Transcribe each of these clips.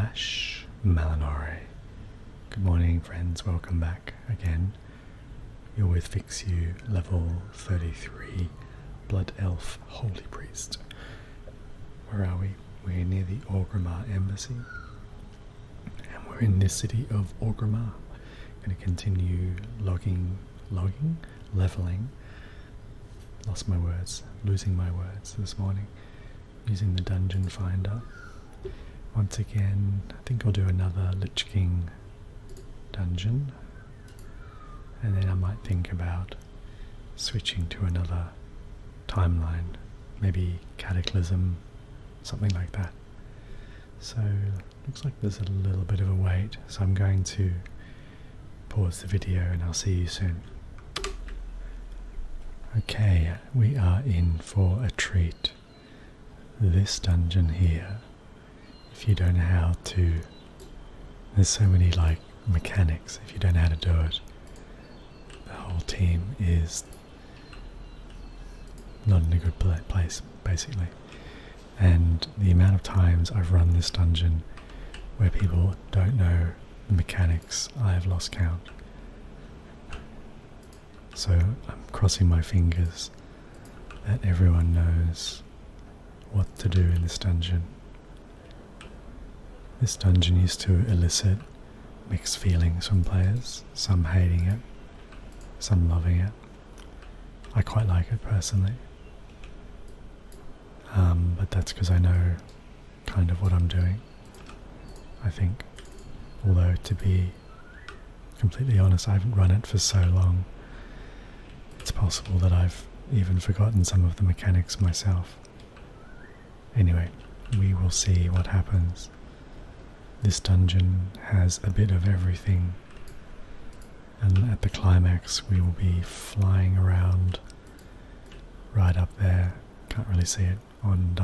Dash Malinore. Good morning, friends. Welcome back again. You're with Fixu, level 33, Blood Elf Holy Priest. Where are we? We're near the Orgrimmar Embassy, and we're in this city of Orgrimmar. Going to continue leveling. Lost my words, losing my words this morning, using the dungeon finder. Once again, I think I'll do another Lich King dungeon, and then I might think about switching to another timeline, maybe Cataclysm, something like that. So, looks like there's a little bit of a wait, so I'm going to pause the video and I'll see you soon. Okay, we are in for a treat. This dungeon here, if you don't know how to, there's so many mechanics, if you don't know how to do it, the whole team is not in a good place, basically. And the amount of times I've run this dungeon where people don't know the mechanics, I have lost count. So I'm crossing my fingers that everyone knows what to do in this dungeon. This dungeon used to elicit mixed feelings from players, some hating it, some loving it. I quite like it personally, but that's because I know kind of what I'm doing, I think. Although, to be completely honest, I haven't run it for so long. It's possible that I've even forgotten some of the mechanics myself. Anyway, we will see what happens. This dungeon has a bit of everything, and at the climax we will be flying around right up there, can't really see it, on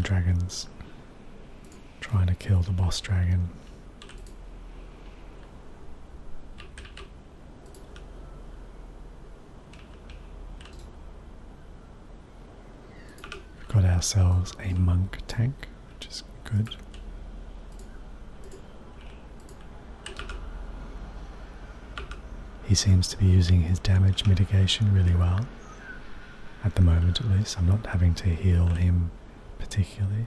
dragons, trying to kill the boss dragon. Got ourselves a monk tank, which is good. He seems to be using his damage mitigation really well. At the moment at least, I'm not having to heal him particularly.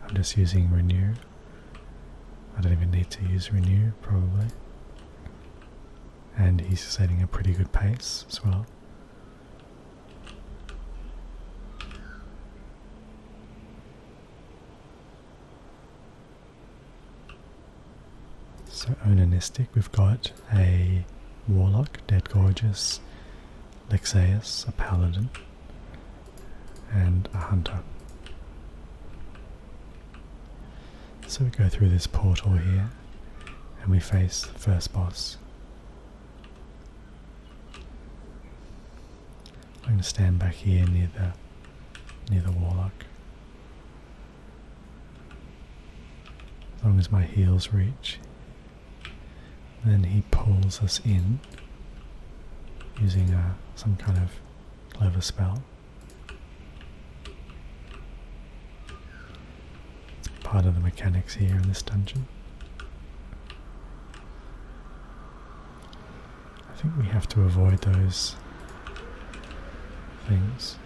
I'm just using renew. I don't even need to use renew, probably. And he's setting a pretty good pace as well. So onanistic, we've got a warlock, Dead Gorgeous, Lexaeus, a paladin, and a hunter. So we go through this portal here, and we face the first boss. I'm going to stand back here near the warlock, as long as my heels reach. Then he pulls us in using some kind of clever spell. It's part of the mechanics here in this dungeon. I think we have to avoid those things.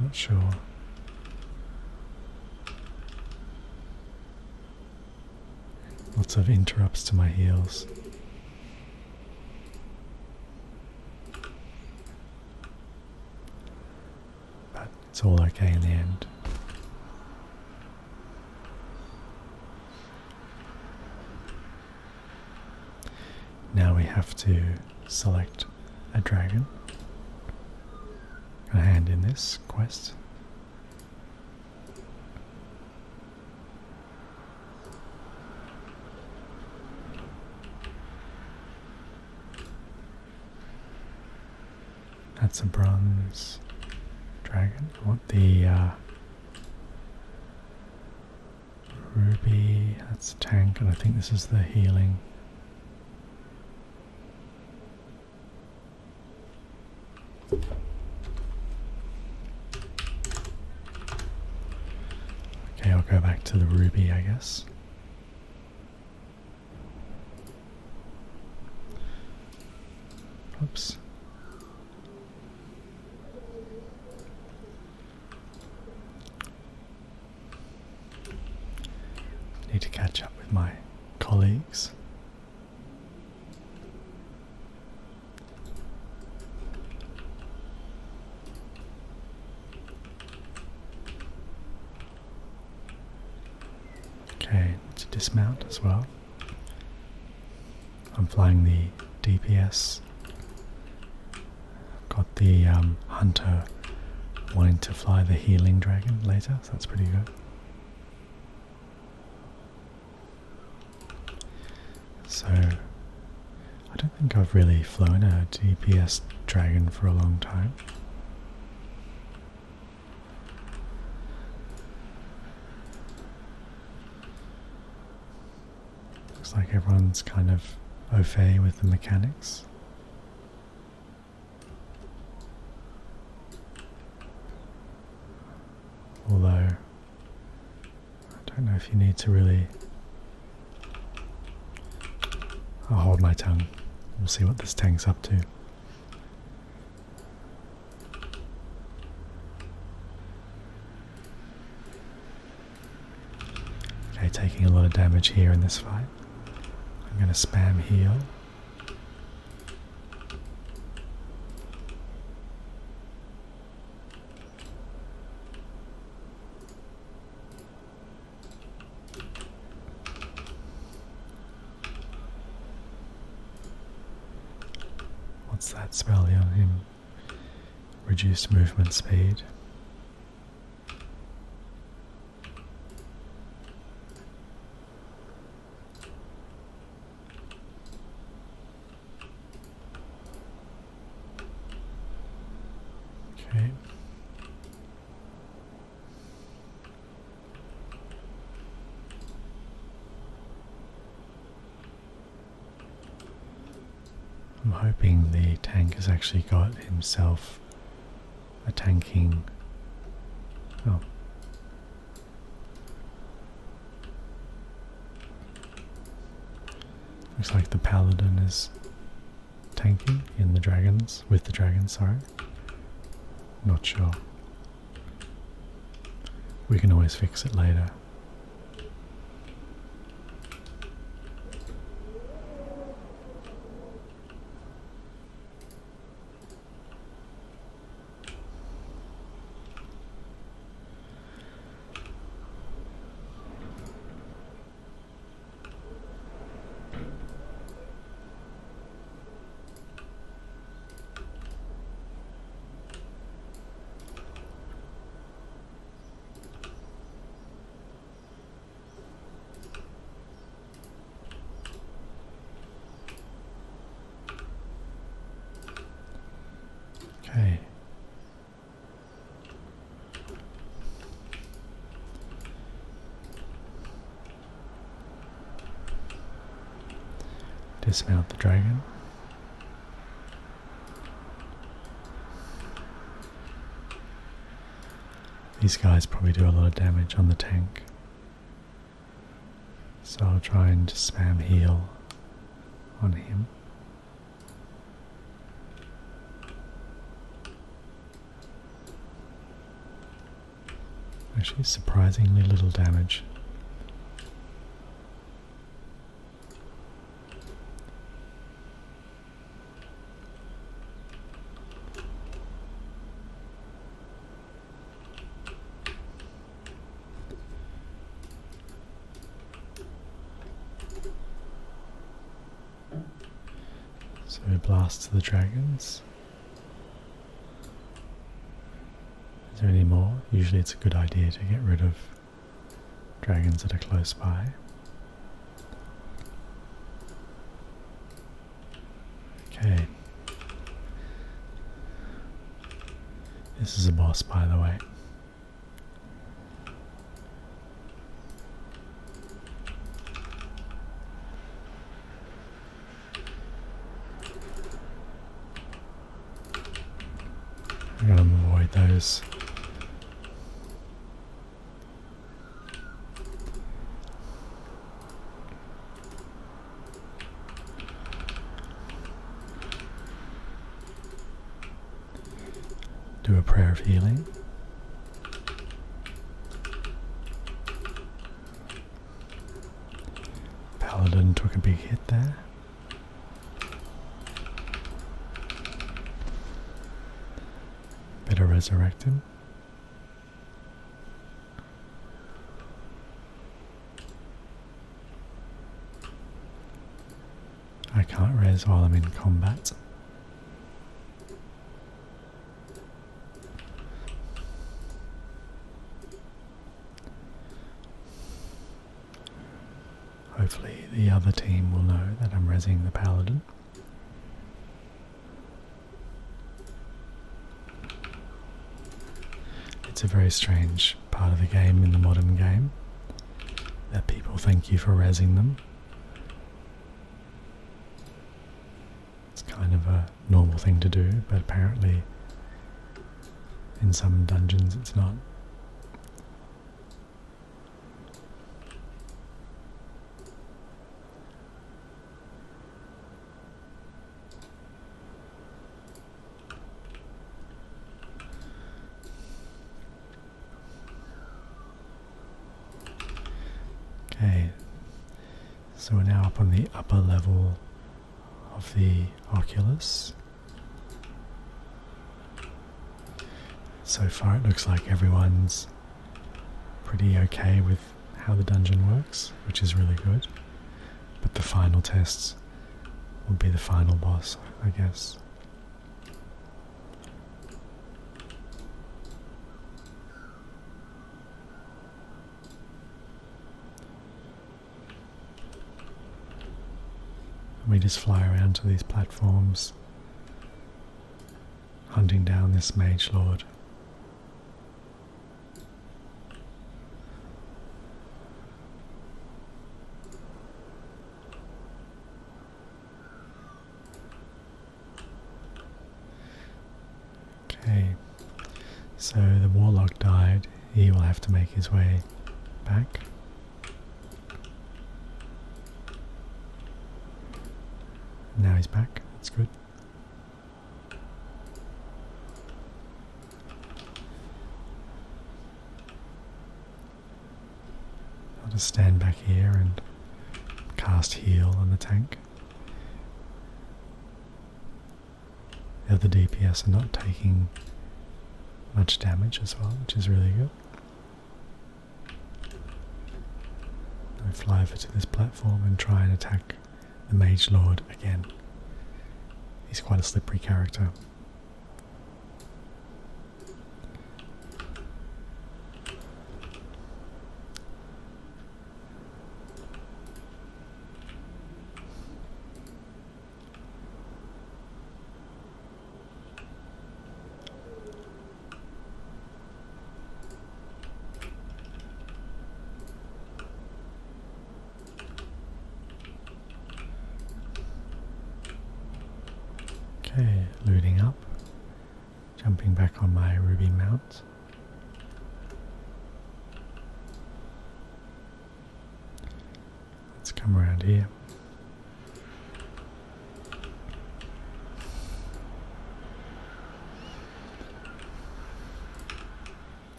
Not sure. Lots of interrupts to my heals. But it's all okay in the end. Now we have to select a dragon. Gonna hand in this quest. That's a bronze dragon. I want the ruby, that's a tank, and I think this is the healing. Okay, I'll go back back to the ruby, I guess. Oops. Need to catch up with my colleagues. Okay, to dismount as well. I'm flying the DPS. Got the hunter wanting to fly the healing dragon later, so that's pretty good. So, I don't think I've really flown a DPS dragon for a long time. Looks like everyone's kind of au fait with the mechanics. Although, I don't know if you need to really... I'll hold my tongue. We'll see what this tank's up to. Okay, taking a lot of damage here in this fight. I'm going to spam heal. What's that spell on him? Reduced movement speed. Okay. I'm hoping the tank has actually got himself a tanking... Oh. Looks like the paladin is tanking in the dragons, with the dragons, sorry. Not sure. We can always fix it later. Okay. Dismount the dragon. These guys probably do a lot of damage on the tank. So I'll try and just spam heal on him. Actually, surprisingly little damage. So we blast the dragons. Is there any more? Usually it's a good idea to get rid of dragons that are close by. Okay. This is a boss, by the way. I'm going to avoid those. do a prayer of healing. Paladin took a big hit there. Better resurrect him. I can't res while I'm in combat. Hopefully the other team will know that I'm resing the paladin. It's a very strange part of the game in the modern game that people thank you for resing them. It's kind of a normal thing to do, but apparently in some dungeons it's not. Okay, so we're now up on the upper level of the Oculus. So far it looks like everyone's pretty okay with how the dungeon works, which is really good. But the final tests will be the final boss, I guess. We just fly around to these platforms, hunting down this mage lord. Okay, so the warlock died. He will have to make his way back. Now he's back, that's good. I'll just stand back here and cast heal on the tank. The other DPS are not taking much damage as well, which is really good. I fly over to this platform and try and attack the Mage Lord again. He's quite a slippery character. Okay, looting up, jumping back on my ruby mount. Let's come around here.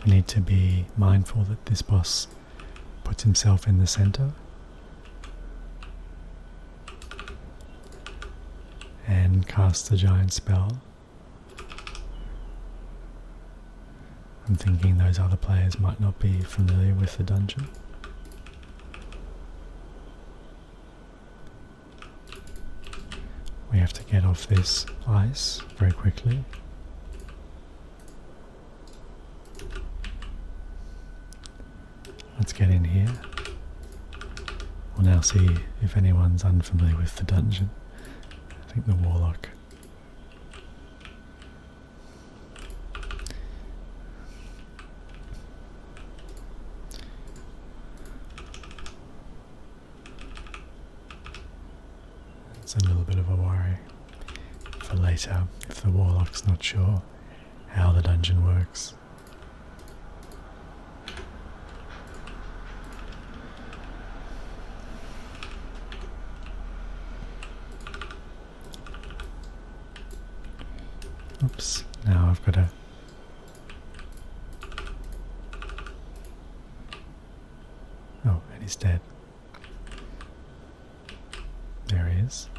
I need to be mindful that this boss puts himself in the center and cast the giant spell. I'm thinking those other players might not be familiar with the dungeon. We have to get off this ice very quickly. Let's get in here. We'll now see if anyone's unfamiliar with the dungeon. I think the warlock. It's a little bit of a worry for later if the warlock's not sure how the dungeon works. Oops, now I've got to... Oh, and he's dead. There he is.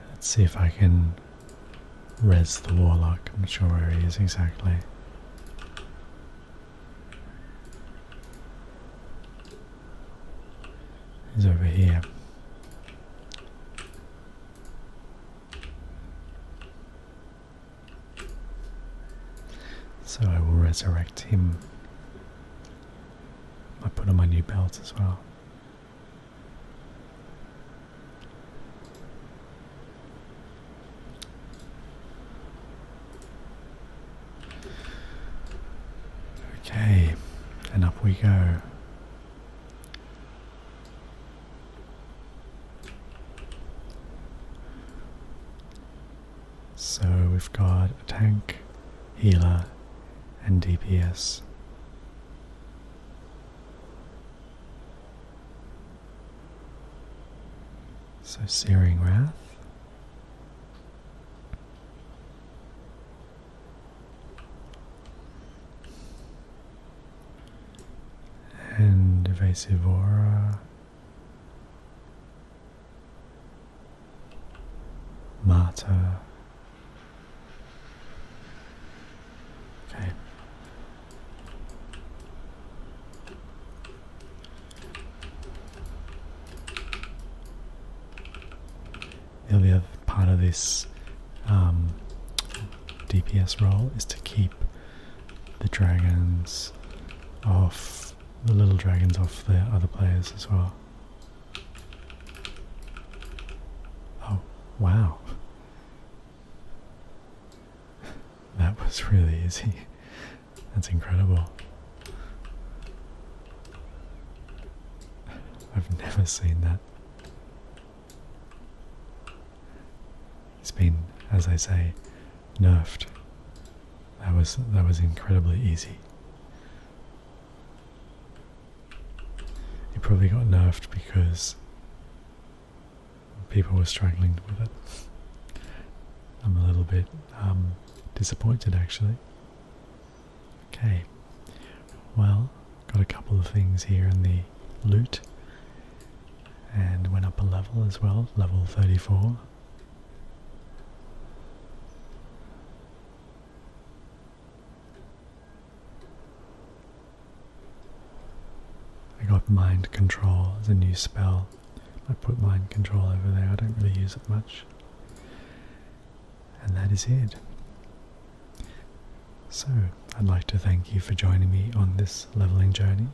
Let's see if I can res the warlock. I'm not sure where he is exactly. He's over here. So I will resurrect him. I put on my new belt as well. Okay, and up we go. So we've got a tank, healer, and DPS. So Searing Wrath. And Evasive Aura. Martyr. Okay. The other part of this DPS role is to keep the dragons off, the little dragons off the other players as well. Oh, wow. That was really easy. That's incredible. I've never seen that. It's been, as I say, nerfed. That was incredibly easy. It probably got nerfed because people were struggling with it. I'm a little bit disappointed actually. Okay, well, got a couple of things here in the loot and went up a level as well, level 34. I got Mind Control as a new spell. I put Mind Control over there, I don't really use it much. And that is it. So, I'd like to thank you for joining me on this leveling journey.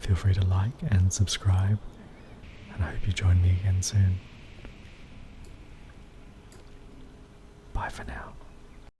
Feel free to like and subscribe, and I hope you join me again soon. Bye for now.